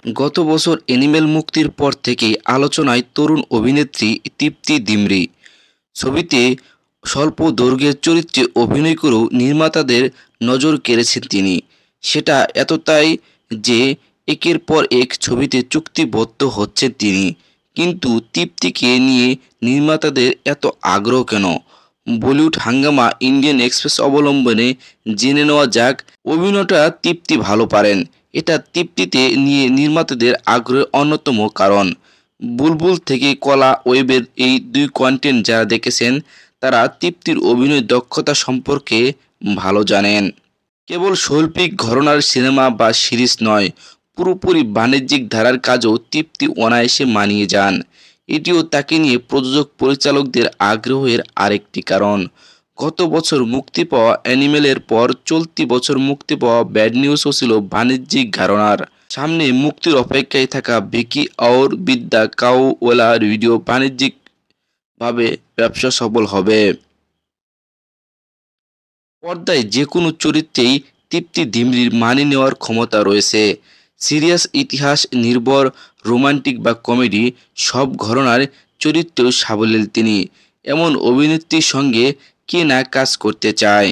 গত বছর অ্যানিমেল মুক্তির পর থেকেই আলোচনায় তরুণ অভিনেত্রী তৃপ্তি ডিমরি। ছবিতে স্বল্প দৈর্ঘ্যের চরিত্রে অভিনয় করেও নির্মাতাদের নজর কেড়েছেন তিনি। সেটা এতটাই যে একের পর এক ছবিতে চুক্তিবদ্ধ হচ্ছেন তিনি। কিন্তু তৃপ্তিকে নিয়ে নির্মাতাদের এত আগ্রহ কেন? বলিউড হাঙ্গামা ইন্ডিয়ান এক্সপ্রেস অবলম্বনে জেনে নেওয়া যাক। অভিনয়টা তৃপ্তি ভালো পারেন, এটা তৃপ্তিতে নিয়ে নির্মাতাদের আগ্রহের অন্যতম কারণ। বুলবুল থেকে কলা ওয়েবের এই দুই কন্টেন্ট যারা দেখেছেন তারা তৃপ্তির অভিনয় দক্ষতা সম্পর্কে ভালো জানেন। কেবল শৈল্পিক ঘরানার সিনেমা বা সিরিজ নয়, পুরোপুরি বাণিজ্যিক ধারার কাজও তৃপ্তি অনায়াসে মানিয়ে যান। এটিও তাকে নিয়ে প্রযোজক পরিচালকদের আগ্রহের আরেকটি কারণ। গত বছর মুক্তি পাওয়া অ্যানিমেলের পর চলতি বছর মুক্তি পাওয়া ব্যাড নিউজও ছিল বাণিজ্যিক ঘরানার। সামনে মুক্তির অপেক্ষায় থাকা ভিকি और বিদ্যা কাউওয়ালার ভিডিও বাণিজ্যিকভাবে ব্যবসা সফল হবে। পর্দায় যেকোনো চরিত্রেই তৃপ্তি ডিমরির মানিয়ে নেওয়ার ক্ষমতা রয়েছে। সিরিয়াস, ইতিহাস নির্ভর, রোমান্টিক বা কমেডি সব ঘরানার চরিত্রেও সাবলীল তিনি। এমন অভিনেত্রীর সঙ্গে কে না কাজ করতে চায়।